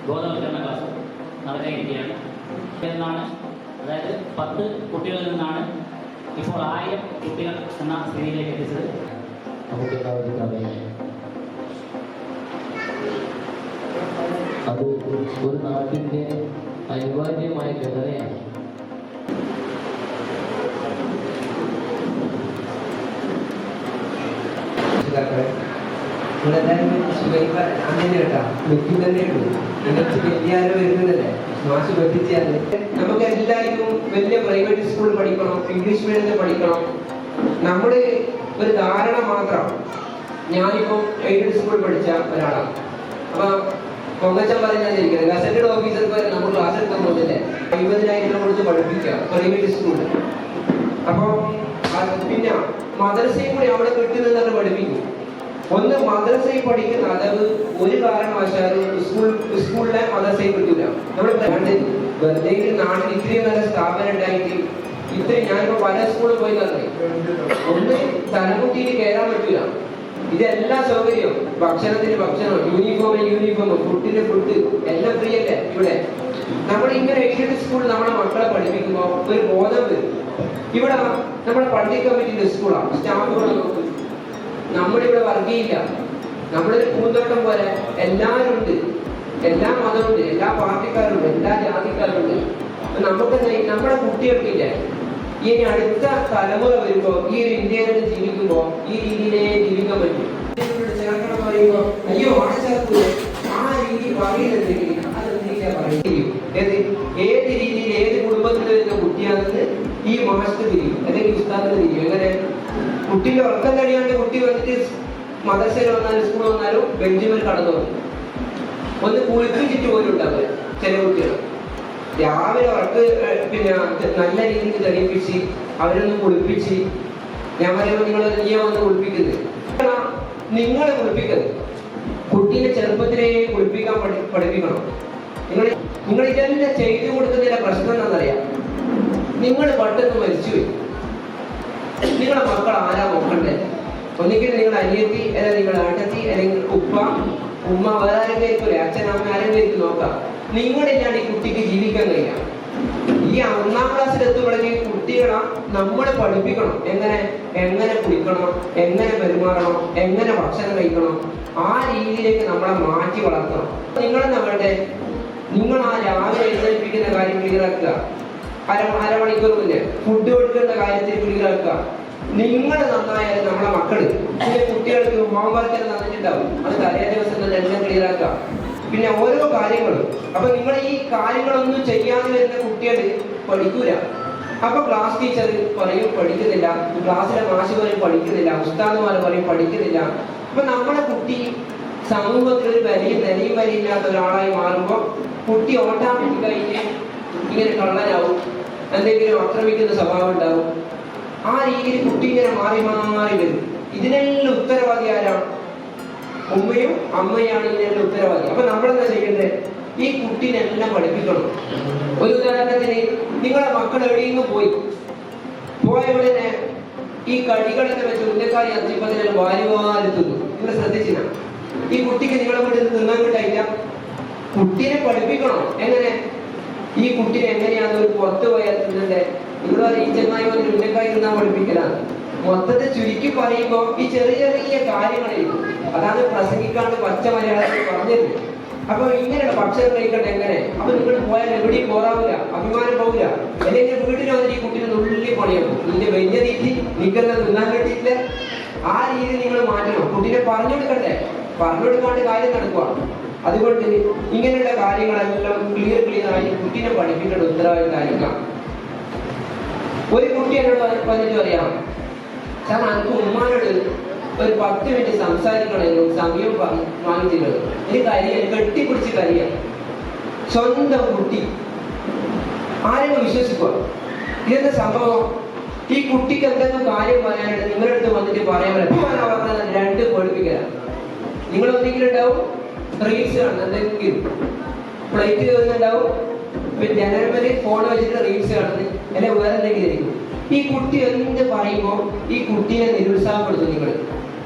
ബോധവൽക്കരണ ക്ലാസ് നടക്കാനിരിക്കുകയാണ്. എന്നാണ് അതായത് 10 കുട്ടികളിൽ നിന്നാണ് ഇപ്പോൾ 1000 കുട്ടികൾ എന്ന സ്ഥിതിയിലേക്ക് എത്തിച്ചത്. അത് ഒരു നാട്ടിൻ്റെ അനിവാര്യമായ ഘടനയാണ്. അങ്ങനെ കേട്ടാ വെക്കി തന്നെ ഇട്ടു വലിയാരോ വരുന്നതല്ലേ മാഷ് വെട്ടിച്ചാല് നമുക്ക് എല്ലാവർക്കും വലിയ പ്രൈവറ്റ് സ്കൂൾ പഠിക്കണം, ഇംഗ്ലീഷ് മീഡിയത്തിൽ പഠിക്കണം. നമ്മുടെ ഒരു ധാരണ മാത്രം. ഞാനിപ്പോ എയ്ഡഡ് സ്കൂൾ പഠിച്ച ഒരാളാണ്. അപ്പൊ പൊങ്ങച്ചൻ പറഞ്ഞാൽ ഗസറ്റഡ് ഓഫീസർക്ക് വരെ നമ്മൾ ക്ലാസ് എടുക്കാൻ പോകുന്നില്ലേ 50,000 കൊടുത്ത് പഠിപ്പിക്കുക പ്രൈവറ്റ് സ്കൂളിൽ. അപ്പൊ പിന്നെ മദ്രസയും കൂടി അവിടെ കിട്ടുന്നതാണ് പഠിപ്പിക്കും. ഒന്ന് മദ്രസയിൽ പഠിക്കുന്ന അതവ് ഒരു കാരണവശാലും സ്കൂളിലെ മദ്രസയിൽ കിട്ടില്ല. നമ്മൾ വെറുതെ നാട്ടിൽ ഇത്രയും നല്ല സ്ഥാപനം ഉണ്ടായിട്ട് ഇത്രയും ഞാനിപ്പോ പല സ്കൂളിൽ പോയി തന്നെ ഒന്ന് തലമുട്ടിയിൽ കയറാൻ പറ്റൂല. ഇതെല്ലാ സൗകര്യവും ഭക്ഷണത്തിന് ഭക്ഷണം, യൂണിഫോം, ഫുഡിന് ഫുഡ് എല്ലാം ഫ്രീ അല്ലേ ഇവിടെ. നമ്മൾ ഇങ്ങനെ എയ്ഡഡ് സ്കൂൾ നമ്മളെ മക്കളെ പഠിപ്പിക്കുമ്പോൾ ഒരു ബോധം വരും. ഇവിടെ നമ്മുടെ പള്ളി കമ്മിറ്റിന്റെ സ്കൂളാണ്, സ്റ്റാഫുകളെ നോക്കും. നമ്മളിവിടെ വർഗീയില്ല, നമ്മളൊരു പൂന്തോട്ടം പോലെ എല്ലാവരും ഉണ്ട്, എല്ലാ മതമുണ്ട്, എല്ലാ പാർട്ടിക്കാരുണ്ട്, എല്ലാ ജാതിക്കാരുണ്ട്. നമുക്ക് നമ്മുടെ കുട്ടികൾക്കില്ല ഇനി അടുത്ത തലമുറ വരുമ്പോ ഈ ഒരു ഇന്ത്യയിൽ ജീവിക്കുമ്പോ ഈ രീതിയിലേ ജീവിക്കാൻ പറ്റും. ചേർക്കണം പറയുമ്പോ അയ്യോ അവിടെ ചേർക്കൂല, ആ രീതി പറയുന്നുണ്ടെങ്കിൽ അതെന്തെങ്കിലും പറയും. ഏത് രീതിയിൽ ഏത് കുടുംബത്തിൽ വരുന്ന കുട്ടിയാണെന്ന് ഈ മാസ്റ്റർ തിരിയും അല്ലെങ്കിൽ ഉസ്താദിന് തിരിയും. എങ്ങനെ കുട്ടിയുടെ ഉറക്കം കഴിയാണ്ട് കുട്ടി വന്നിട്ട് മദ്രസയിൽ വന്നാലും സ്കൂളിൽ വന്നാലും ബെഞ്ചിമേൽ കടന്നു വന്നു ഒന്ന് കുളിപ്പിച്ചിട്ട് പോലും ഉണ്ടാവില്ല. ചില കുട്ടികൾ രാവിലെ ഉറക്ക് പിന്നെ നല്ല രീതിയിൽ തെളിയിപ്പിച്ച് അവരൊന്ന് കുളിപ്പിച്ച് ഞാൻ പറയുമ്പോൾ നിങ്ങൾ നീ വന്ന് കുളിപ്പിക്കുന്നത് നിങ്ങളെ കുളിപ്പിക്കുന്നത് കുട്ടീനെ ചെറുപ്പത്തിലേ കുളിപ്പിക്കാൻ പഠിപ്പിക്കണം. നിങ്ങൾ ഇതെല്ലാം ചെയ്തു കൊടുക്കുന്നതിന്റെ പ്രശ്നം എന്താണെന്നറിയാം. നിങ്ങൾ പെട്ടെന്ന് മരിച്ചുപോയി, നിങ്ങളെ മക്കൾ ആരാ നോക്കണ്ടേ? ഒന്നിക്കലും നിങ്ങളുടെ അനിയത്തി അല്ലെങ്കിൽ നിങ്ങളുടെ ഏട്ടത്തി അല്ലെങ്കിൽ ഉമ്മ വേറെ ആരെങ്കിലും ആയിരിക്കില്ലേ, അച്ഛൻ അമ്മ ആരെങ്കിലും ആയിരിക്കും നോക്കാം. നിങ്ങളില്ലാണ്ട് ഈ കുട്ടിക്ക് ജീവിക്കാൻ കഴിയാം. ഈ 1ാം ക്ലാസ്സിൽ എത്തുമ്പോഴേക്കും കുട്ടികളെ നമ്മൾ പഠിപ്പിക്കണം. എങ്ങനെ കുളിക്കണം, എങ്ങനെ പെരുമാറണം, എങ്ങനെ ഭക്ഷണം കഴിക്കണം. ആ രീതിയിലേക്ക് നമ്മളെ മാറ്റി വളർത്തണം. നിങ്ങളെന്താ വേണ്ടേ? നിങ്ങൾ ആ രാവിലെ എഴുന്നേൽപ്പിക്കുന്ന കാര്യം ക്ലിയറാക്കുക. അരമണിക്കൂർ മുന്നേ ഫുഡ് കൊടുക്കേണ്ട കാര്യത്തിൽ ക്ലിയറാക്കുക. നിങ്ങൾ നന്നായാലും നമ്മളെ മക്കള് പിന്നെ കുട്ടികൾക്ക് ഹോംവർക്ക് തന്നിട്ടുണ്ടാവും, അത് തലേ ദിവസം തന്നെ എല്ലാം ക്ലിയറാക്കുക. പിന്നെ ഓരോ കാര്യങ്ങളും. അപ്പൊ നിങ്ങൾ ഈ കാര്യങ്ങളൊന്നും ചെയ്യാതെ വരുന്ന കുട്ടികൾ പഠിക്കൂല. അപ്പൊ ക്ലാസ് ടീച്ചർ പറയും പഠിക്കുന്നില്ല, ക്ലാസ്സിലെ മാഷ് പറയും പഠിക്കുന്നില്ല, ഉസ്താദുമാർ പറയും പഠിക്കുന്നില്ല. അപ്പൊ നമ്മുടെ കുട്ടി സമൂഹത്തിൽ ഒരു നിലയും വരിയില്ലാത്ത ഒരാളായി മാറുമ്പോൾ കുട്ടി ഓട്ടോമാറ്റിക്കായിട്ട് ഇങ്ങനെ കള്ളനാവും, എന്തെങ്കിലും ആക്രമിക്കുന്ന സ്വഭാവം ഉണ്ടാവും. ആ രീതിയിൽ കുട്ടി ഇങ്ങനെ മാറി മാറി വരും. ഇതിനെല്ലാം ഉത്തരവാദി ആരാണ്? ഉമ്മയും അമ്മയാണ് ഇതിനെല്ലാം ഉത്തരവാദി. അപ്പൊ നമ്മളെന്താ ചെയ്യേണ്ടത്? ഈ കുട്ടീനെല്ലാം പഠിപ്പിക്കണം. ഒരു ഉദാഹരണത്തിന് നിങ്ങളെ മക്കൾ എവിടെയെങ്കിലും പോയവിടെ ഈ കടികളൊക്കെ വെച്ച് ഉന്നക്കാരി അഞ്ചിപ്പതിനെല്ലാം വാരിവാലെത്തുന്നു. നിങ്ങൾ ശ്രദ്ധിച്ചില്ല? ഈ കുട്ടിക്ക് നിങ്ങളെ വീട്ടിൽ തിന്നാൻ കിട്ടായില്ല. കുട്ടീനെ പഠിപ്പിക്കണം. എങ്ങനെ? ഈ കുട്ടീനെ എങ്ങനെയാണ് ഒരു പുറത്ത് പോയാൽ തിന്നണ്ടേ? നിങ്ങൾ ഈ ചെന്നായി വന്നിട്ട് ഉന്നക്കായി തിന്നാൻ പഠിപ്പിക്കലാണ്. മൊത്തത്തിൽ ചുരുക്കി പറയുമ്പോൾ ഈ ചെറിയ ചെറിയ കാര്യങ്ങളിൽ അതാണ് പ്രസംഗിക്കാണ്ട് പച്ച മലയാളത്തിൽ പറഞ്ഞത്. അപ്പൊ ഇങ്ങനെയുള്ള ഭക്ഷണം കഴിക്കണ്ട എങ്ങനെ? അപ്പൊ നിങ്ങൾ പോയാൽ എവിടെയും പോറാവില്ല, അഭിമാനം പോവില്ല. അല്ലെങ്കിൽ വീട്ടിൽ വന്നിട്ട് ഈ കുട്ടീനെ നുള്ളി പണിയാവും. നിന്റെ വലിയ രീതി നിൽക്കുന്ന തിന്നാൻ കിട്ടിയില്ല. ആ രീതി നിങ്ങൾ മാറ്റണം. കുട്ടീനെ പറഞ്ഞു കൊടുക്കാണ്ട് കാര്യം നടക്കുക. അതുകൊണ്ട് ഇങ്ങനെയുള്ള കാര്യങ്ങളെല്ലാം ക്ലിയർ ആയി കുട്ടീനെ പഠിപ്പിക്കേണ്ട ഉത്തരവാദിത്തമായിരിക്കാം. ഒരു കുട്ടി എന്നോട് വന്നിട്ട് പറയാം, സാർ എനിക്ക് ഉമ്മാനോട് ഒരു 10 മിനിറ്റ് സംസാരിക്കണമെങ്കിലും സമയം വാങ്ങിച്ചിട്ടുള്ളത്. എനിക്ക് കെട്ടിപ്പിടിച്ച് കരിയാം. സ്വന്തം കുട്ടി ആരെങ്കിലും വിശ്വസിക്കുക? ഇതെന്താ സംഭവം? ഈ കുട്ടിക്ക് എന്തെങ്കിലും കാര്യം പറയാനായിട്ട് നിങ്ങളുടെ അടുത്ത് വന്നിട്ട് പറയാൻ പറഞ്ഞത് 2 പഠിപ്പിക്കലാണ്. നിങ്ങൾ എന്തെങ്കിലും ഉണ്ടാവും റീൽസ് കാണുന്നത്, എന്തെങ്കിലും ഫ്ലൈറ്റ് കയറുന്നുണ്ടാവും, ജനറൽ ഫോൺ വെച്ചിട്ട് റീൽസ് കാണുന്നത്, അല്ലെ വേറെ എന്തെങ്കിലും ആയിരിക്കും. ഈ കുട്ടി എന്ത് പറയുമ്പോ ഈ കുട്ടീനെ നിരുത്സാഹപ്പെടുത്തും നിങ്ങൾ.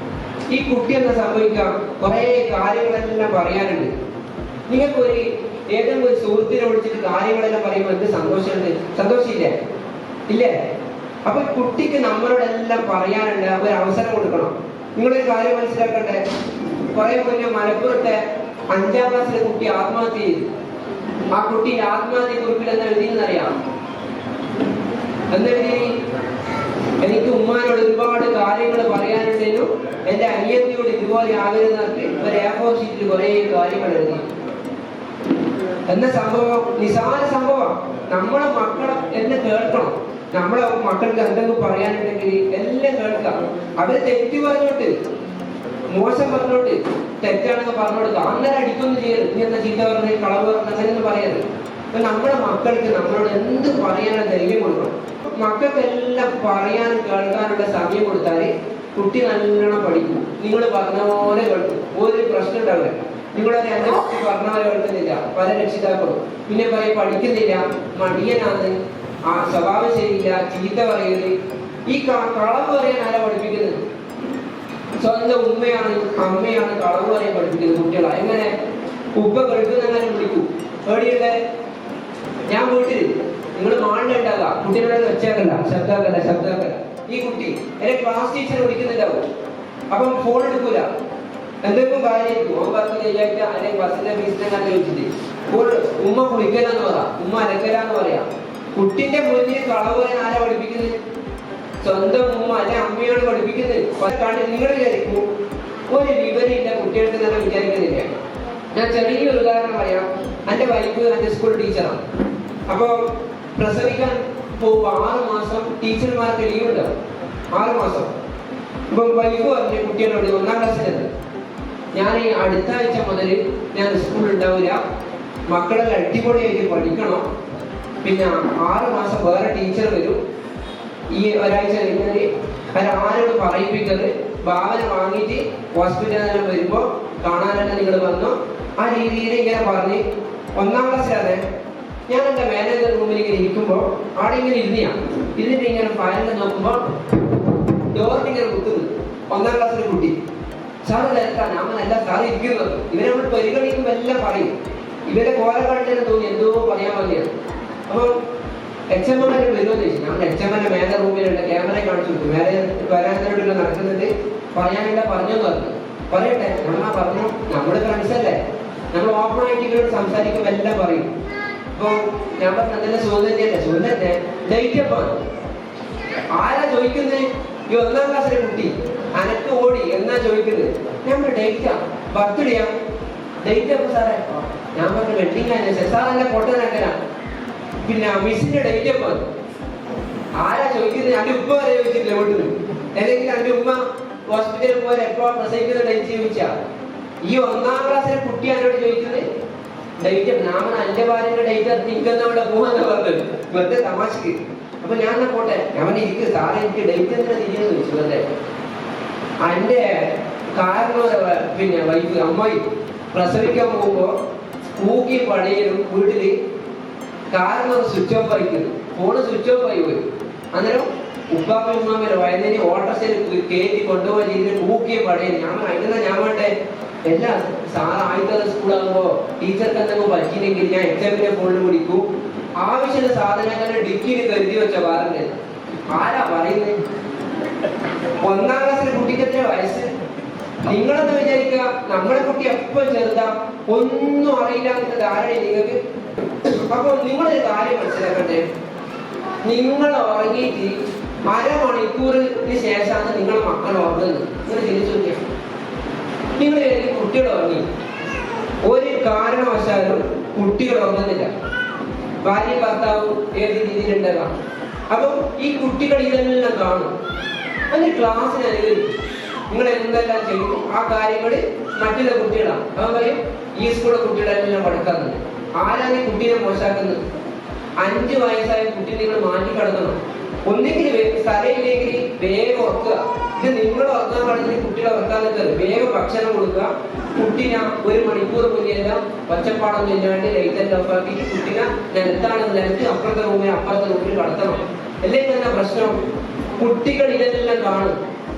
ഈ കുട്ടി എന്താ സംഭവിക്കാം? കുറെ കാര്യങ്ങളെല്ലാം പറയാനുണ്ട്. നിങ്ങൾക്ക് ഏതെങ്കിലും ഒരു സുഹൃത്തിനെ വിളിച്ചിട്ട് കാര്യങ്ങളെല്ലാം പറയുമ്പോൾ എന്ത് സന്തോഷമുണ്ട്? സന്തോഷമില്ലേ? ഇല്ലേ? അപ്പൊ കുട്ടിക്ക് നമ്മളോടെല്ലാം പറയാനുള്ള ഒരു അവസരം കൊടുക്കണം. നിങ്ങളൊരു കാര്യം മനസ്സിലാക്കട്ടെ, കുറെ മുന്നേ മലപ്പുറത്തെ 5ാം ക്ലാസ്സിലെ കുട്ടി ആത്മഹത്യ ചെയ്തു. ആ കുട്ടി ആത്മഹത്യ കുറിപ്പിൽ എന്താ എഴുതിയെന്നറിയാം? എന്നെഴുതി, എനിക്ക് ഉമ്മാനോട് ഒരുപാട് കാര്യങ്ങൾ പറയാനുണ്ടെന്നും എന്റെ അനിയത്തിയോട് ഇതുപോലെ ആകരുതെന്നൊക്കെ ഒരു A4 ഷീറ്റിൽ കുറെ കാര്യങ്ങൾ എഴുതി. എന്ന സംഭവം നിസാര സംഭവം. നമ്മളെ മക്കളെ എന്നെ കേൾക്കണം. നമ്മളെ മക്കൾക്ക് എന്തെങ്കിലും പറയാനുണ്ടെങ്കിൽ എല്ലാം കേൾക്കാം. അവര് തെറ്റ് പറഞ്ഞോട്ട്, മോശം പറഞ്ഞോട്ട്, തെറ്റാണെന്ന് പറഞ്ഞോട്ട് അന്നേരം അടിക്കൊന്നും ചെയ്യരുത്. നീ എന്താ ചീത്ത പറഞ്ഞ്, കളവ് പറഞ്ഞ അങ്ങനെയൊന്നും പറയരുത്. അപ്പൊ നമ്മുടെ മക്കൾക്ക് നമ്മളോട് എന്ത് പറയാനുള്ള ധൈര്യം കൊടുക്കണം. മക്കൾക്കെല്ലാം പറയാനും കേൾക്കാനുള്ള സമയം കൊടുത്താല് കുട്ടി നല്ലോണം പഠിക്കും. നിങ്ങൾ പറഞ്ഞ പോലെ കേൾക്കും, ഒരു പ്രശ്നം ഉണ്ടാവില്ല. നിങ്ങളൊരു എന്റെ കുട്ടി പറഞ്ഞ പോലെ കേൾക്കുന്നില്ല പല രക്ഷിതാക്കളും. പിന്നെ പറയും പഠിക്കുന്നില്ല, മടിയനാണ്, ആ സ്വഭാവം ശരിയില്ല, ചീത്ത പറയരുത്. ഈ കളവ് പറയാൻ ആരാ പഠിപ്പിക്കുന്നത്? സ്വന്തം ഉമ്മയാണ് അമ്മയാണ് കളവ് പറയാൻ പഠിപ്പിക്കുന്നത് കുട്ടികളെ. എങ്ങനെ? ഉപ്പ കേൾക്കുന്നങ്ങനെ വിളിക്കൂ. എവിടെയുണ്ട്? ഞാൻ വീട്ടിൽ, നിങ്ങൾ മാളിലുണ്ടാകാ, കുട്ടികളെ വെച്ചേക്കല്ല, ശബ്ദാക്കല്ല. ഈ കുട്ടി എന്നെ ക്ലാസ് ടീച്ചർ വിളിക്കുന്നുണ്ടാവും. അപ്പം ഫോൺ എടുക്കൂല, എന്തെങ്കിലും കാര്യം ഹോംവർക്ക് ചെയ്യാത്ത അല്ലെങ്കിൽ ബസ്സിന്റെ ഫീസിനെ ചോദിച്ചിട്ട് ഫോൺ ഉമ്മ കുളിക്കലാന്ന് പറയാം, ഉമ്മ അലക്കലാന്ന് പറയാം. കുട്ടിന്റെ മുന്നിൽ കളവ് പറയാൻ ആരാ പഠിപ്പിക്കുന്നത്? സ്വന്തം ഉമ്മ അല്ലെ അമ്മയോട് പഠിപ്പിക്കുന്നത്. നിങ്ങൾ വിചാരിക്കൂ ഒരു വിവരമില്ല കുട്ടികൾക്ക് തന്നെ വിചാരിക്കുന്നില്ല. ഞാൻ ചെറിയൊരു ഉദാഹരണം പറയാം. എന്റെ വൈഫ് എന്റെ സ്കൂൾ ടീച്ചറാണ്. അപ്പൊ പ്രസവിക്കാൻ പോകുമ്പോ 6 മാസം ടീച്ചർമാർക്ക് ലീവ് ഉണ്ടാവും. 6 മാസം. ഇപ്പൊ വൈഫ് പറഞ്ഞ കുട്ടികളോട് 1ാം ക്ലാസ്സിലുണ്ട്, ഞാൻ ഈ അടുത്ത ആഴ്ച മുതൽ ഞാൻ സ്കൂളിൽ ഉണ്ടാവില്ല, മക്കളെല്ലാം അടിപൊളിയായിട്ട് പഠിക്കണം. പിന്നെ 6 മാസം വേറെ ടീച്ചർ വരും. ഈ ഒരാഴ്ച കഴിഞ്ഞാൽ ആരോട് പറയിപ്പിക്കുന്നത്, ഭാവന വാങ്ങിയിട്ട് ഹോസ്പിറ്റലിൽ വരുമ്പോ കാണാനല്ല നിങ്ങൾ വന്നു. ആ രീതിയിൽ ഇങ്ങനെ പറഞ്ഞ് 1ാം ക്ലാസ്സിലാണ്. ഞാൻ എന്റെ മാനേജർ റൂമിൽ ഇങ്ങനെ ഇരിക്കുമ്പോ അവിടെ ഇങ്ങനെ ഇരുന്നിട്ട് ഇങ്ങനെ ഫയലിൽ നോക്കുമ്പോ ഡോറിന് ഇങ്ങനെ കുത്തുന്നു 1ാം ക്ലാസ്സിലെ കുട്ടി. സാറ് തിരക്കാൻ ഞാനല്ല സാറ് ഇരിക്കുന്നത്. ഇവരെ നമ്മൾ പരിഗണിക്കുമ്പോൾ എല്ലാം പറയും. ഇവരെ കോല കണ്ടെന്ന് തോന്നി എന്തോ പറയാൻ മതിയാണ്. അപ്പം HMM വരുമെന്ന് ചോദിച്ചു. നമ്മൾ HMM മേലെ റൂമിലുള്ള ക്യാമറ കാണിച്ചു കൊടുത്തു. മേലെ വരാനോടുള്ള നടക്കുന്നത് പറയാനില്ല, പറഞ്ഞെന്ന് പറഞ്ഞു. പറയട്ടെ, നമ്മൾ പറഞ്ഞു, നമ്മുടെ ഫ്രണ്ട്സ് അല്ലേ, നമ്മൾ ഓപ്പൺ ആയിട്ട് ഇവരോട് സംസാരിക്കുമ്പോൾ എല്ലാം പറയും. അപ്പൊ ഞാൻ പറഞ്ഞ നല്ല സുഹൃത്തല്ലേ, സുഹൃത്തെ ഡേറ്റ് എപ്പാണ് ആരാ ചോദിക്കുന്നത്? ഈ 1ാം ക്ലാസ്സിലെ കുട്ടി അനക്ക് ഓടി എന്നാ ചോദിക്കുന്നത്? ഞാൻ ഡേറ്റാ, ബർത്ത്ഡേയാ, ഡേറ്റ് എപ്പോ സാറേ? ഞാൻ പറഞ്ഞു വെഡിങ് ആനിവേഴ്സറി. സാർ എന്റെ പൊട്ടനാക്കലാ. പിന്നെ മിസ്സിന്റെ ഡേറ്റ് എപ്പോ? ആരാ ചോദിക്കുന്നത്? എന്റെ ഉപ്പ വരെ ചോദിച്ചിട്ടില്ല വീട്ടിൽ. അല്ലെങ്കിൽ എന്റെ ഉമ്മ ഹോസ്പിറ്റലിൽ പോലെ എപ്പോ പ്രസവിക്കുന്ന ഡേറ്റ് ചോദിച്ചാ? ഈ 1ാം ക്ലാസ്സിലെ കുട്ടി എന്നോട് ചോദിക്കുന്നത് ഡേറ്റ്. ഞാൻ എന്റെ ഭാര്യയുടെ ഡേറ്റ് നിൽക്കുന്നവിടെ പോവാന്ന് പറഞ്ഞത് വെറുതെ തമാശക്ക്. അപ്പൊ ഞാൻ പോട്ടെ, ഞാൻ ഇരിക്കും സാറേ, എനിക്ക് ഡേറ്റ് എന്തിനാ തിരിഞ്ഞെന്ന് ചോദിച്ചു. അല്ലേ എന്റെ കാരണം പിന്നെ വൈഫ് അമ്മായി പ്രസവിക്കാൻ പോകുമ്പോ ഊക്കി പണിയലും വീട്ടില് കാരണം സ്വിച്ച് ഓഫ് ആയിക്കുന്നു. ഫോണ് സ്വിച്ച് ഓഫ് ആയി പോയി. അന്നേരം ഉപ്പാപ്പ ഉമ്മാമ്മയുടെ വയലിന് ഓട്ടോറിക്ഷയിൽ കയറ്റി കൊണ്ടുപോയി ചെയ്തിട്ട് ഊക്കിയ പടയും. ഞാൻ അതിനെന്താ ഞാൻ വേണ്ടേ? എല്ലാം സാർ ആദ്യത്തെ സ്കൂളാകുമ്പോ ടീച്ചർക്ക് എന്തെങ്കിലും പറ്റിയില്ലെങ്കിൽ ഞാൻ HMന്റെ ഫോണിൽ പിടിക്കും. ആവശ്യമുള്ള സാധനങ്ങളുടെ ഡിക്കിന് കരുതി വെച്ച പറഞ്ഞത് ആരാ പറയുന്നത്? 1ാം ക്ലാസ്സിലെ കുട്ടിക്ക് എത്ര വയസ്സ്? നിങ്ങളെന്ന് വിചാരിക്കുക നമ്മുടെ കുട്ടി എപ്പോൾ ചെറുതാ, ഒന്നും അറിയില്ല എന്ന ധാരണ നിങ്ങൾക്ക്. അപ്പൊ നിങ്ങളൊരു കാര്യം മനസ്സിലാക്കട്ടെ, നിങ്ങൾ ഉറങ്ങിയിട്ട് അരമണിക്കൂറിന് ശേഷമാണ് നിങ്ങളെ മക്കൾ ഉറങ്ങുന്നത്. നിങ്ങൾ ചിന്തിച്ചു നോക്കിയാൽ നിങ്ങൾ കുട്ടികൾ ഉറങ്ങി, ഒരു കാരണവശാലും കുട്ടികൾ ഉറങ്ങുന്നില്ല. ഭാര്യ ഭർത്താവും ഏത് രീതിയിലുണ്ടാകാം. അപ്പം ഈ കുട്ടികൾ ഇതെല്ലാം കാണും. അതിന് ക്ലാസ്സിന് അനുകരിക്കും. നിങ്ങൾ എന്തെല്ലാം ചെയ്യും ആ കാര്യങ്ങൾ മറ്റുള്ള കുട്ടികളാണ്. അവൻ പറയും ഈ സ്കൂളിലെ കുട്ടികളെല്ലാം പഠിക്കാറുണ്ട്. ആരാണ് ഈ കുട്ടീനെ മോശമാക്കുന്നത്? 5 വയസ്സായ കുട്ടി നിങ്ങൾ മാറ്റി കിടക്കണം. ഒന്നെങ്കിൽ സ്ഥലമില്ലെങ്കിൽ വേഗം ഉറക്കുക. ഇത് നിങ്ങൾ ഉറക്കാൻ പാടില്ല, കുട്ടികളെ ഉറക്കാൻ നിൽക്കരുത്. വേഗം ഭക്ഷണം കൊടുക്കുക. കുട്ടീനെ 1 മണിക്കൂർ മുന്നെല്ലാം ഒച്ചപ്പാടൊന്നും ഇല്ലാണ്ട് ലൈറ്റെല്ലാം ഓഫാക്കിയിട്ട് കുട്ടീനെ നിലത്ത് അപ്പുറത്തെ റൂമിൽ കടത്തണം. അല്ലെങ്കിൽ തന്നെ പ്രശ്നം കുട്ടികൾ ഇതെല്ലാം കാണും.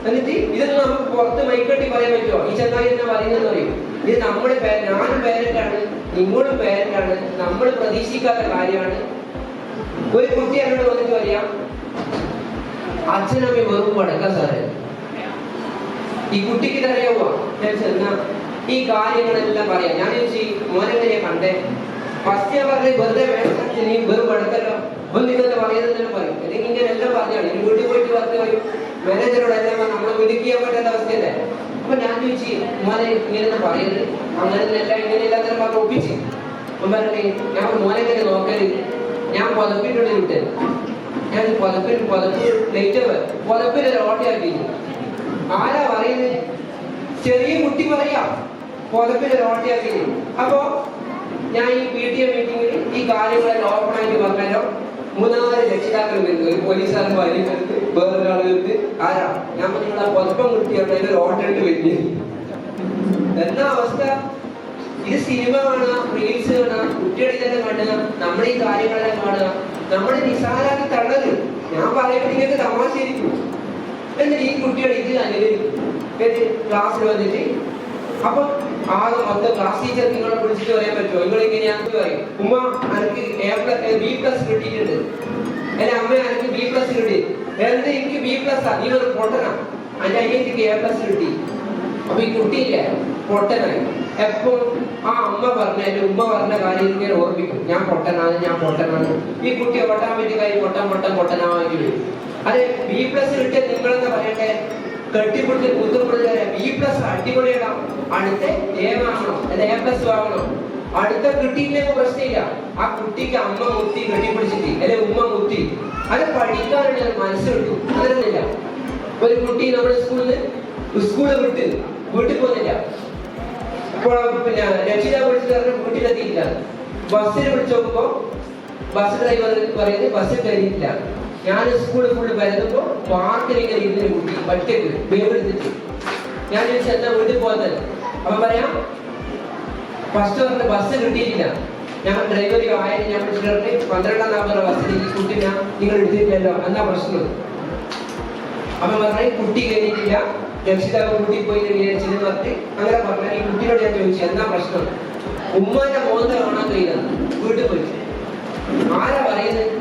എന്നിട്ട് ഇതൊന്നും നമുക്ക് പുറത്ത് മൈക്കട്ടി പറയാൻ പറ്റുമോ? ഈ ചെന്നായി തന്നെ പറയുന്നതെന്ന് പറയും. ഇത് നമ്മുടെ ഞാനും പേരന്റാണ്, നിങ്ങളും പേരന്റാണ്. നമ്മൾ പ്രതീക്ഷിക്കാത്ത കാര്യമാണ്. ഒരു കുട്ടി എന്നോട് വന്നിട്ട് പറയാം, അച്ഛനമ്മ വെറും വടക്ക സാറേ. ഈ കുട്ടിക്ക് ഇതറിയാവോ? ഞാൻ ചെന്ന ഈ കാര്യങ്ങളെല്ലാം പറയാം. ഞാൻ ചോദിച്ചു, മോനെങ്ങനെയാ കണ്ടേ? ഫസ്റ്റ് ഞാൻ പറഞ്ഞു, വെറുതെ നീ വെറും വടക്കല്ലോ, ഒന്ന് ഇതൊക്കെ പറയുന്നതെല്ലാം പറയും. അല്ലെങ്കിൽ ഇങ്ങനെ എല്ലാം പറഞ്ഞാണ്. ഇനി വീട്ടിൽ പോയിട്ട് വർക്ക് പറയും, മാനേജറോടെല്ലാം നമ്മളെ വിളിക്കാൻ പറ്റാത്ത അവസ്ഥയല്ലേ. അപ്പൊ ഞാൻ ചോദിച്ചു, മോനെ ഇങ്ങനെ പറയുന്നത് അങ്ങനെയല്ല ഇങ്ങനെയല്ലാതെ പറഞ്ഞ് ഒപ്പിച്ച്. അപ്പം പറഞ്ഞേ, ഞാൻ മോനെങ്ങനെ നോക്കരുത്, ഞാൻ പുതപ്പിനുള്ളിൽ വിട്ടേ. ഞാൻ പുതപ്പ് ലേറ്റ് പുതപ്പിലൊരു ഓട്ടയാക്കി. ആരാ പറയുന്നത്? ചെറിയ കുട്ടി പറയാ പുതപ്പിലൊരു ഓട്ടയാക്കി. അപ്പോ ഞാൻ ഈ PTA മീറ്റിംഗിൽ ഈ കാര്യങ്ങളെല്ലാം ഓപ്പൺ ആയിട്ട് പറഞ്ഞല്ലോ. 3-4 രക്ഷിതാക്കൾ വരുന്നത്, ഒരു പോലീസുകാരൻ ഭാര്യ വരുന്നത്, വേറൊരാൾ വരുന്നത്. ആരാ? ഞാൻ നിങ്ങളെ പുതപ്പം കുട്ടിയാണ് ഒരു ഓട്ടമായിട്ട് വരുന്നത്. എന്താ അവസ്ഥ? ഇത് സിനിമ കാണുക, റീൽസ് കാണുക, കുട്ടികളെ ഇതെല്ലാം കാണുക, നമ്മൾ ഈ കാര്യങ്ങളെല്ലാം കാണുക, നമ്മൾ നിസാരാക്കി തള്ളത്. ഞാൻ പറയുമ്പോൾ നിങ്ങൾക്ക് തമാശയിരിക്കും. എന്നിട്ട് ഈ കുട്ടികൾ ഇത് അനുകരിക്കും. ക്ലാസ്സിൽ വന്നിട്ട് അപ്പൊ ആകെ മൊത്തം ക്ലാസ് ടീച്ചർ നിങ്ങളെ വിളിച്ചിട്ട് പറയാൻ പറ്റുമോ? നിങ്ങൾ ഇങ്ങനെയാണെന്ന് പറയും. ഉമ്മ എനിക്ക് B+ കിട്ടിയിട്ടുണ്ട്, അല്ലെ അമ്മ എനിക്ക് B+ കിട്ടി. എന്ത് എനിക്ക് B+? നീ ഒരു പൊട്ടനാ. അതിന്റെ അനിയത്തിക്ക് A+ കിട്ടി. അപ്പൊ ഈ കുട്ടിയില്ലേ പൊട്ടനായി. എപ്പോഴും ആ അമ്മ പറഞ്ഞ ഉമ്മ പറഞ്ഞ കാര്യം ഇങ്ങനെ ഓർമ്മിക്കും, ഞാൻ പൊട്ടനാണ്. ഈ കുട്ടി ഓട്ടോമാറ്റിക്കായി പൊട്ടനാവാൻ വരും. അതെ, B+ കിട്ടിയ നിങ്ങളെന്ന് പറയട്ടെ, കെട്ടിപ്പിടിച്ച് കൂത്തുപിടിച്ചാൽ B+ അടിപൊളിയിടാം. അടുത്ത A വാങ്ങണം, അല്ല A+ വാങ്ങണം. അടുത്ത കിട്ടിയില്ലെങ്കിൽ പ്രശ്നമില്ല. ആ കുട്ടിക്ക് അമ്മ മുത്തി കെട്ടിപ്പിടിച്ചിട്ട്, അല്ലെ ഉമ്മ മുത്തി, അത് പഠിക്കാനുള്ള മനസ്സ് കിട്ടും. അതൊന്നുമില്ല. ഒരു കുട്ടി നമ്മുടെ സ്കൂള് വിട്ട് വീട്ടിൽ പോകുന്നില്ല. അപ്പോൾ പിന്നെ രക്ഷിതാവ് വിളിച്ചു പറഞ്ഞ വീട്ടിലെത്തിയില്ല. ബസ്സിൽ വിളിച്ചു നോക്കുമ്പോ ബസ് ഡ്രൈവർ പറയുന്നത് ബസ്സിൽ കയറിയിട്ടില്ല. ഞാൻ സ്കൂളിൽ ഫുള്ള് വരുമ്പോ പാർക്കിൽ ഇങ്ങനെ ഇരുന്ന് കുട്ടി ഒറ്റയ്ക്ക് ബേബെടുത്തിട്ട്. ഞാൻ ചോദിച്ചു, എന്താ വീട്ടിൽ പോകുന്നത്? അപ്പൊ പറയാം, ഫസ്റ്റ് പറഞ്ഞ ബസ് കിട്ടിയിട്ടില്ല. ഞാൻ ഡ്രൈവർ ആയാലും ഞാൻ വിളിച്ചിട്ട് 12-ാം നമ്പർ ബസ്സിൽ ഈ കുട്ടി നിങ്ങൾ എടുത്തിട്ടില്ലല്ലോ, എന്നാ പ്രശ്നം? അപ്പൊ പറഞ്ഞ കുട്ടി കയറിയിട്ടില്ല, രക്ഷിതാവ് കുട്ടി പോയി വിചാരിച്ചെന്ന് പറഞ്ഞ് അങ്ങനെ പറഞ്ഞാൽ ഈ കുട്ടിയോട് ഞാൻ ചോദിച്ചു, എന്താ പ്രശ്നം? ഉമ്മാന്റെ മോന്ത കാണാൻ കഴിയില്ല, വീട്ടിൽ പോയി. ആരാ പറയുന്നത്?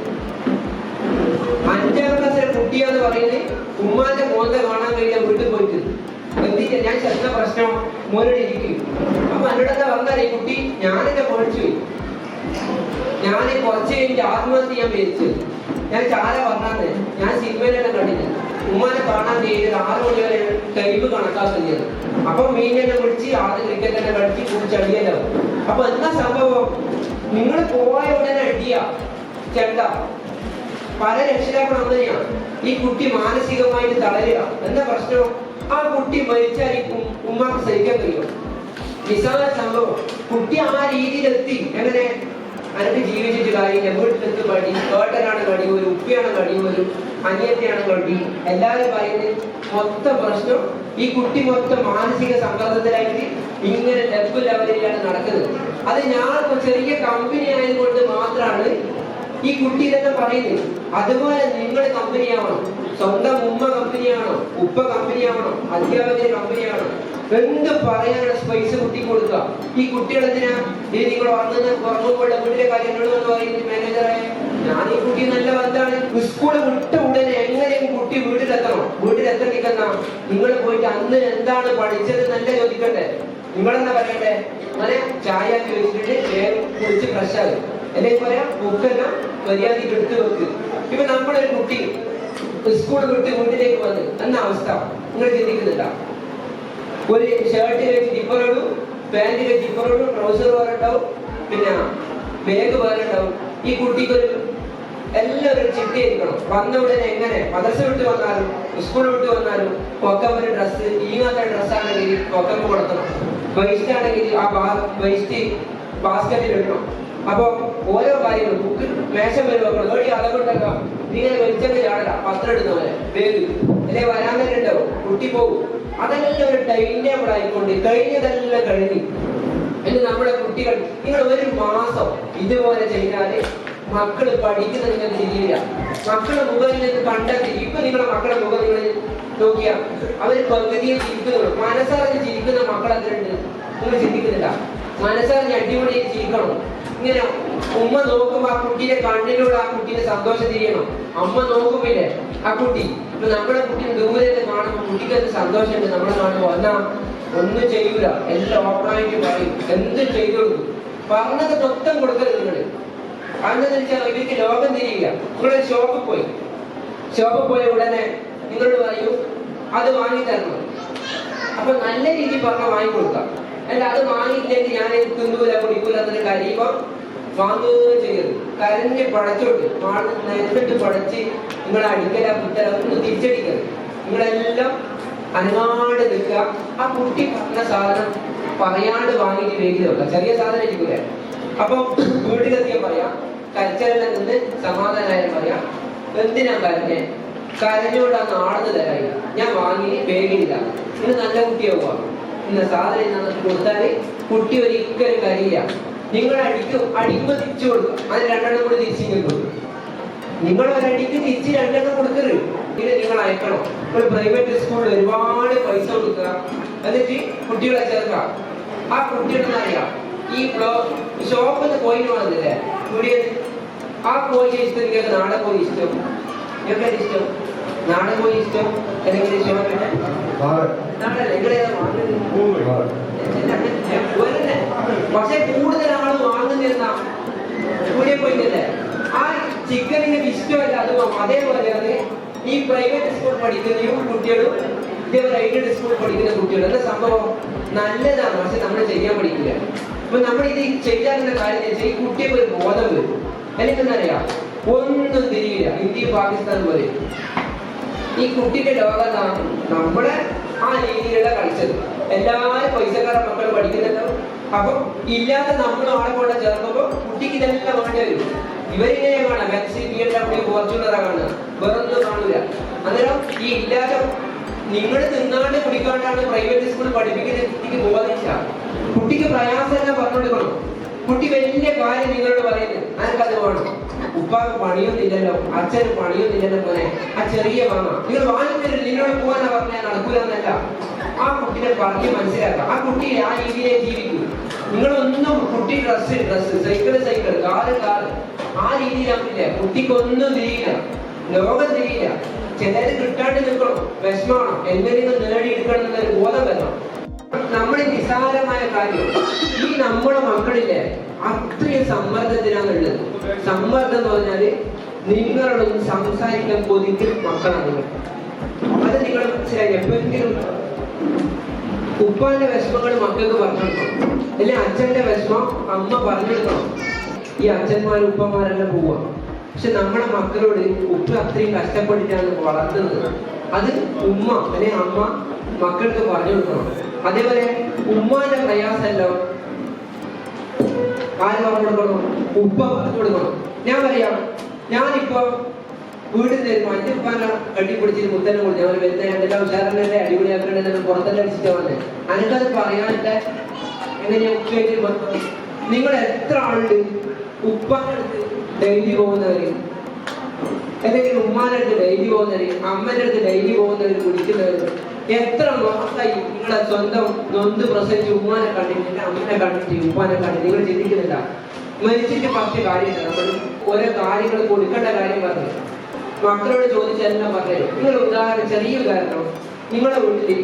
5-ാം ക്ലാസ്സിലെ കുട്ടിയാന്ന് പറയുന്നത് ഉമ്മാന്റെ മോന്ത കാണാൻ കഴിയില്ല, വീട്ടിൽ പോയിട്ട്. എന്തിനാ? ഞാൻ ചെന്ന പ്രശ്നം മോനോട് ഇരിക്കും. അപ്പൊ എന്നോടെന്താ പറഞ്ഞാൽ ഈ കുട്ടി, ഞാനെന്നെ പഠിച്ചു പോയി. ഞാൻ കുറച്ച് കഴിഞ്ഞ് ആത്മഹത്യ ചെയ്യാൻ വിചാരിച്ചു. ഞാൻ ചാര പറഞ്ഞാന്ന്, ഞാൻ സിനിമയിലെല്ലാം കണ്ടില്ല. ഉമ്മാനെ കാണാൻ ചെയ്ത് 6 മണി വരെ ടൈം കണക്കാക്കുന്നത്. അപ്പൊ മീനെല്ലാം വിളിച്ച് ആദ്യം ക്രിക്കറ്റ് എല്ലാം കളിച്ച് കുടിച്ചടിയല്ലോ. അപ്പൊ എന്താ സംഭവം? നിങ്ങൾ പോയ ഉടനെ അടിയ ചെണ്ട. പല രക്ഷിതാക്കളും അങ്ങനെയാണ്. ഈ കുട്ടി മാനസികമായിട്ട് തളരുക. എന്താ പ്രശ്നം? ആ കുട്ടി മരിച്ചായിരിക്കും ഉമ്മക്ക് സഹിക്കാൻ കഴിയും. നിസാര സംഭവം. കുട്ടി ആ രീതിയിലെത്തി. എങ്ങനെ? എനിക്ക് ജീവിച്ചിട്ട് കാര്യമില്ല, വീട്ടിലെത്ത് കടി, ഏട്ടനാണ് കടി, ഒരു ഉപ്പിയാണ് കടി, ഒരു അനിയത്തിയാണ് കടി, എല്ലാവരും പറയുന്നത്. മൊത്തം പ്രശ്നം ഈ കുട്ടി മൊത്തം മാനസിക സമ്മർദ്ദത്തിലായിട്ട് ഇങ്ങനെ ലെവലിലാണ് നടക്കുന്നത്. അത് ഞാൻ ചെറിയ കമ്പനി ആയതുകൊണ്ട് മാത്രമാണ് ഈ കുട്ടി ഇതെന്നെ പറയുന്നത്. അതുപോലെ നിങ്ങൾ കമ്പനിയാവണം. സ്വന്തം ഉമ്മ കമ്പനിയാണോ, ഉപ്പ കമ്പനിയാവണോ, അധ്യാപകര് കമ്പനിയാണോ? എന്ത് പറയാനുള്ള സ്പേസ് കുട്ടിക്ക് കൊടുക്കുക. ഈ കുട്ടികളെന്തിനാ ഈ നിങ്ങൾ ഉറങ്ങുമ്പോൾ വീട്ടിലെ കാര്യങ്ങളെന്ന് പറയുന്നത് മാനേജറെ? ഞാൻ ഈ കുട്ടി നല്ല ബന്ധമാണ്. സ്കൂള് വിട്ട ഉടനെ എങ്ങനെയും കുട്ടി വീട്ടിലെത്തണം. വീട്ടിലെത്തണ്ടിക്കെന്നാ നിങ്ങൾ പോയിട്ട് അന്ന് എന്താണ് പഠിച്ചത് നല്ല ചോദിക്കണ്ടേ? നിങ്ങളെന്താ പറയണ്ടേ? അങ്ങനെ ചായ ചോദിച്ചിട്ട് വേഗം കുടിച്ച് ഫ്രഷാകും. അല്ലെങ്കിൽ പറയാം ബുക്കെല്ലാം മര്യാദയ്ക്ക് എടുത്ത് വെക്ക്. ഇപ്പൊ നമ്മളൊരു കുട്ടി സ്കൂൾ വിട്ട് വീട്ടിലേക്ക് വന്ന് എന്ന അവസ്ഥ നിങ്ങൾ ചിന്തിക്കുന്നില്ല? ഒരു ഷർട്ടിലെ ജിപ്പറോടും പാന്റിലെ ജിപ്പറോടും ട്രൗസർ വേറെ ഉണ്ടാവും, പിന്നെ ബാഗ് വേറെ ഉണ്ടാവും. ഈ കുട്ടിക്കൊരു എല്ലാവരും ചിട്ടിയായിരിക്കണം. വന്ന ഉടനെ എങ്ങനെ മദ്രസ വിട്ട് വന്നാലും സ്കൂൾ വിട്ട് വന്നാലും ഒക്കെ ഒരു ഡ്രസ്സ്, ഈങ്ങാത്ത ഡ്രസ്സാണെങ്കിൽ ഒക്കെ കൊടുക്കണം. വേസ്റ്റ് ആണെങ്കിൽ ആ വേസ്റ്റ് ബാസ്കറ്റിൽ ഇടണം. അപ്പൊ ഓരോ കാര്യങ്ങളും ബുക്ക് മേശം വരെ വെക്കണം. ഏടി അളവുണ്ടല്ലോ, ഇങ്ങനെ വലിച്ചൊക്കെ ചാടല, പത്രം ഇടുന്ന പോലെ വേഗ് അല്ലെ വരാൻ തന്നെ ഉണ്ടാവും, കുട്ടി പോകും. അതെല്ലാം ഒരു ടൈം ടേബിൾ ആയിക്കൊണ്ട് കഴിഞ്ഞതെല്ലാം കഴിഞ്ഞു. എന്ന് നമ്മുടെ കുട്ടികൾ നിങ്ങൾ ഒരു മാസം ഇതുപോലെ ചെയ്താല് മക്കള് പഠിക്കുന്നത് നിങ്ങൾക്ക് തിരിയില്ല. മക്കളുടെ മുഖം നിങ്ങൾക്ക് കണ്ടെത്തി. ഇപ്പൊ നിങ്ങളുടെ മക്കളുടെ മുഖം നിങ്ങൾ നോക്കിയാ അവര് പകുതിയെ ചിരിക്കുന്നുള്ളൂ. മനസ്സറിഞ്ഞ് ചിരിക്കുന്ന മക്കൾ അതിലുണ്ട്. നിങ്ങൾ ചിന്തിക്കുന്നില്ല. മനസ്സറിഞ്ഞ് അടിപൊളി ചിരിക്കണം. ഇങ്ങനെ ഉമ്മ നോക്കുമ്പോ ആ കുട്ടിയുടെ കണ്ണിലൂടെ ആ കുട്ടിയുടെ സന്തോഷം തിരിയണം. അമ്മ നോക്കുമ്പില്ലേ ആ കുട്ടി, ഇപ്പൊ നമ്മുടെ കുട്ടി ദൂരെ കാണുമ്പോൾ കുട്ടിക്ക് എന്ത് സന്തോഷമുണ്ട്. നമ്മളെ കാണുമ്പോ എന്നാ ഒന്നും ചെയ്യൂല, എല്ലാം ഓപ്പണായിട്ട് പറയും, എന്തും ചെയ്തു കൊടുക്കും. പറഞ്ഞത് മൊത്തം കൊടുക്കരുത് നിങ്ങള്. അതെന്താന്ന് വെച്ചാൽ ഇവർക്ക് ലോകം തിരിയില്ല. നിങ്ങളൊരു ഷോപ്പിൽ പോയ ഉടനെ നിങ്ങളോട് പറയൂ അത് വാങ്ങി തരണം. അപ്പൊ നല്ല രീതിയിൽ പറഞ്ഞാൽ വാങ്ങിക്കൊടുക്കാം. അല്ല അത് വാങ്ങിയില്ലെങ്കിൽ ഞാൻ തിന്നൂല കുടിക്കൂല എന്നൊരു കരയുമ്പോ വാങ്ങുകയും ചെയ്യരുത്. കരഞ്ഞ് പടച്ചോട്ട് എന്നിട്ട് പടച്ച് നിങ്ങളെ അടിക്കല കുത്തല ഒന്നും തിരിച്ചടിക്കരുത്. നിങ്ങളെല്ലാം അനങ്ങാണ്ട് നിൽക്കുക. ആ കുട്ടി പറഞ്ഞ സാധനം പറയാണ്ട് വാങ്ങിയിട്ട് വേഗം വെക്കാം. ചെറിയ സാധനം ഇരിക്കൂലേ. അപ്പൊ വീട്ടിലെത്തിയാൽ പറയാം, കരച്ചെല്ലാം നിന്ന് സമാധാനമായാലും പറയാം, എന്തിനാ കരഞ്ഞേ, കരഞ്ഞോണ്ടാന്ന് ആടുന്ന് തരായി, ഞാൻ വാങ്ങി വേഗില്ല, ഇന്ന് നല്ല കുട്ടിയാവുക. ഇന്ന സാധനം നമുക്ക് കൊടുത്താല് കുട്ടി ഒരിക്കലും കരയില്ല. നിങ്ങൾ അടിക്കുമ്പോ തിരിച്ചു കൊടുക്കുക. അത് 2 എണ്ണം കൂടി തിരിച്ചു കൊടുക്കും. നിങ്ങൾ ഒരടിക്ക് തിരിച്ച് 2 എണ്ണം കൊടുക്കരുത്. ഇത് നിങ്ങൾ അയക്കണം. ഒരു പ്രൈവറ്റ് സ്കൂളിൽ ഒരുപാട് പൈസ കൊടുക്കുക, എന്നിട്ട് കുട്ടികളെ ചേർക്കുക. ആ കുട്ടികളെന്ന് അറിയാം ഈ ഷോപ്പിൽ നിന്ന് പോയി വന്നില്ലേ കുടിയ ആ കോഴി ഇഷ്ടം. നിങ്ങൾക്ക് നാടൻ കോഴി ഇഷ്ടം, നിങ്ങൾക്ക് ഇഷ്ടം നാടൻ കോഴി ഇഷ്ടം അല്ലെങ്കിൽ ഷോപ്പിന്റെ പക്ഷെ കൂടുതൽ ആള് വാങ്ങുന്ന കൂടിയ പോയില്ലേ ആ ചിക്കൻ നിങ്ങൾക്ക് ഇഷ്ടമല്ല. അത് അതേപോലെയാണ് ഈ പ്രൈവറ്റ് സ്കൂൾ പഠിക്കുന്ന കുട്ടികളും ഇതേപോലെ എയ്ഡഡ് സ്കൂൾ പഠിക്കുന്ന കുട്ടികളും. എന്താ സംഭവം? നല്ലതാണ്, പക്ഷെ നമ്മൾ ചെയ്യാൻ പഠിക്കില്ല. അപ്പൊ നമ്മൾ ഇത് ചെയ്യാനുള്ള കാര്യം വെച്ചാൽ ഈ കുട്ടിക്ക് ഒരു ബോധം വരും. എനിക്ക് എന്നറിയാം ഒന്നും തിരിയില്ല. ഇന്ത്യയും പാകിസ്ഥാൻ പോലെ ഈ കുട്ടിയുടെ ലോകം നമ്മളെ ആ രീതിയിലുള്ള കളിച്ചത്. എല്ലാവരും പൈസക്കാരുടെ മക്കൾ പഠിക്കുന്നുണ്ടോ. അപ്പൊ ഇല്ലാതെ നമ്മൾ ആളെ കൊണ്ട് ചേർക്കുമ്പോ കുട്ടിക്ക് ഇതെല്ലാം വേണ്ടി വരും. ഇവരിങ്ങനെ കാണാം, മെക്സി, BMW, ഫോർച്യൂണറാ കാണുക, വേറൊന്നും കാണൂല. അന്നേരം ഈ ഇല്ലാതെ നിങ്ങൾ തിന്നാണ്ട് കുടിക്കാണ്ടാണ് പ്രൈവറ്റ് സ്കൂളിൽ പഠിപ്പിക്കുന്ന കുട്ടിക്ക് ബോധിച്ച കുട്ടിക്ക് പ്രയാസമെല്ലാം പറഞ്ഞുകൊടുക്കണം. കുട്ടി വലിയ കാര്യം നിങ്ങളോട് പറയുന്നത് അനക്കത് വേണം. ഉപ്പാക്ക് പണിയൊന്നില്ലല്ലോ, അച്ഛന് പണിയൊന്നില്ലല്ലോ, പോലെ ആ ചെറിയ വാങ്ങ നിങ്ങൾ വാങ്ങിത്തരും. നിങ്ങളോട് പോകാനാ പറഞ്ഞാൽ നടക്കൂല എന്നല്ല. ആ കുട്ടിനെ പറഞ്ഞ് മനസ്സിലാക്കാം. ആ കുട്ടി ആ രീതിയിലേ ജീവിക്കും. നിങ്ങളൊന്നും കുട്ടി ഡ്രസ് സൈക്കിൾ കാറ് ആ രീതിയിലാക്കില്ല. കുട്ടിക്കൊന്നും തിരിയില്ല, ലോകം തിരിയില്ല. ചിലര് കിട്ടാണ്ട് നിൽക്കണം, വിഷമണം, എന്തെങ്കിലും നേടിയെടുക്കണം എന്നൊരു ബോധം വരണം. നമ്മുടെ നിസ്സാരമായ കാര്യം ഈ നമ്മുടെ മക്കളില്ലേ അത്രയും സമ്മർദ്ദത്തിനാണുള്ളത്. സമ്മർദ്ദം എന്ന് പറഞ്ഞാല് നിങ്ങളോടൊന്നും സംസാരിക്കാൻ കൊതിക്കുന്ന മക്കളാണ് നിങ്ങൾ. അത് നിങ്ങൾ മനസ്സിലായി. എപ്പോഴെങ്കിലും ഉപ്പാന്റെ വിഷമങ്ങൾ മക്കൾക്ക് പറഞ്ഞെടുക്കണം, അല്ലെങ്കിൽ അച്ഛന്റെ വിഷമം അമ്മ പറഞ്ഞെടുക്കണം. ഈ അച്ഛന്മാരും ഉപ്പമാരെല്ലാം പോവുക. പക്ഷെ നമ്മുടെ മക്കളോട് ഉപ്പ അത്രയും കഷ്ടപ്പെട്ടിട്ടാണ് വളർത്തുന്നത്. അത് ഉമ്മ അല്ലെങ്കിൽ അമ്മ മക്കൾക്ക് പറഞ്ഞു കൊടുക്കണം. അതേപോലെ ഉമ്മാന്റെ പ്രയാസമല്ലോ ആര് പറഞ്ഞു കൊടുക്കണം? ഉപ്പ പറഞ്ഞു കൊടുക്കണം. ഞാൻ പറയാം, ഞാനിപ്പോ വീട്ടിൽ തരുമ്പോ എന്റെ ഉപ്പാനെ കെട്ടിപ്പിടിച്ചിട്ട് മുത്തന്നെ കൊടുത്തു. ഞാൻ വരുന്ന എന്തെല്ലാം ഉഷാറല്ലേ അടിപൊളിയാക്കണ്ടെന്ന് പുറത്തെല്ലാം അടിച്ചിട്ട് വന്നേ. അനക്കത് പറയാനില്ല. എങ്ങനെയാ ഉപ്പ നിങ്ങൾ എത്ര ആളുണ്ട് ഉപ്പാന്റെ അടുത്ത് ഡെയിലി പോകുന്നവര്, അല്ലെങ്കിൽ ഉമ്മാന്റെ അടുത്ത് ഡെയിലി പോകുന്നവര്, അമ്മന്റെ അടുത്ത് ഡെയിലി പോകുന്നവര്, കുടിക്കുന്നവര്. എത്ര മാസമായി നിങ്ങളെ സ്വന്തം നൊന്ത് പ്രസവിച്ച് ഉമ്മാനെ കണ്ടിട്ട് അമ്മനെ കണ്ടിട്ട് ഉപ്പാനെ കണ്ടിട്ട് നിങ്ങൾ ചിന്തിക്കുന്നില്ല? മരിച്ചിട്ട് പറ്റിയ കാര്യമില്ല. നമ്മൾ ഓരോ കാര്യങ്ങൾ കൊടുക്കേണ്ട കാര്യം പറഞ്ഞു മക്കളോട് ചോദിച്ചെല്ലാം പറഞ്ഞു. നിങ്ങൾ ഉദാഹരണം, ചെറിയ ഉദാഹരണം, നിങ്ങളെ വീട്ടിൽ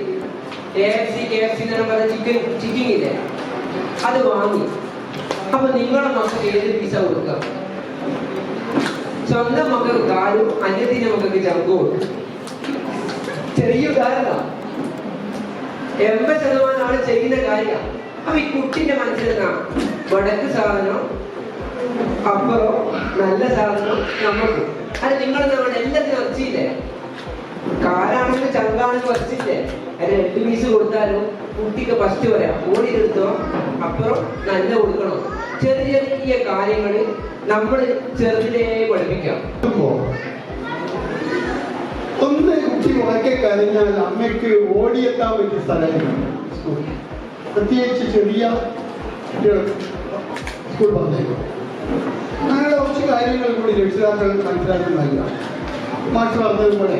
KFC എന്ന് പറഞ്ഞ ചിക്കൻ ഇല്ലേ, അത് വാങ്ങി. അപ്പൊ നിങ്ങളെ മക്കൾക്ക് ഏത് പീസ കൊടുക്കുക? സ്വന്തം മക്കൾക്ക് കാലും അന്യത്തിന്റെ മക്കൾക്ക് ചങ്കു കൊടുക്കും. ചെറിയ ഉദാഹരണം, 80% ആള് ചെയ്യുന്ന കാര്യമാണ്. അപ്പൊ ഈ കുട്ടിന്റെ മനസ്സിലെന്നാ വടക്ക് സാധനം അപ്പുറം നല്ല സാധനം നമുക്ക്. അത് നിങ്ങൾ നമ്മുടെ എല്ലാത്തിനും വച്ചില്ലേ? കാലാണെങ്കിൽ ചങ്കാണെങ്കിൽ വച്ചില്ലേ? അതിന് 8 പീസ് കൊടുത്താലും കുട്ടിക്ക് ഫസ്റ്റ് വരാം. ഓടിയെടുത്തോ അപ്പുറം നല്ല കൊടുക്കണം. ചെറിയ ചെറിയ കാര്യങ്ങൾ നമ്മൾ ചെറുതിലേ പഠിപ്പിക്കാം. ഒന്ന് കുട്ടി ഉറക്കെ കഴിഞ്ഞാൽ അമ്മയ്ക്ക് ഓടിയെത്താൻ പറ്റിയ സ്ഥലമാണ് സ്കൂൾ. പ്രത്യേകിച്ച് ചെറിയ കുട്ടികൾ സ്കൂൾ പറഞ്ഞേക്കും. അങ്ങനെ കുറച്ച് കാര്യങ്ങൾ കൂടി രക്ഷിതാക്കൾ മനസ്സിലാക്കാൻ നൽകാം. മാഷ് പറഞ്ഞതുപോലെ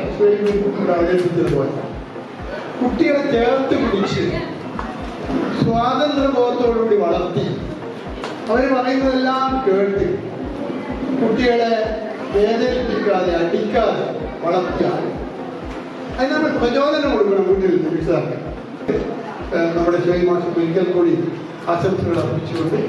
അവതരിപ്പിച്ചതുപോലെ കുട്ടികളെ ചേർത്ത് പിടിച്ച് സ്വാതന്ത്ര്യബോധത്തോടുകൂടി വളർത്തി അവർ പറയുന്നതെല്ലാം കേട്ട് കുട്ടികളെ വേദനിപ്പിക്കാതെ അടിക്കാതെ വളർത്തുക. അതിന് നമ്മൾ പ്രചോദനം കൊടുക്കണം വീട്ടിൽ നിന്ന് രക്ഷിതാക്കൾ. നമ്മുടെ ശിവ മാസം ഒരിക്കൽ കൂടി ആശംസകൾ അർപ്പിച്ചുകൊണ്ട്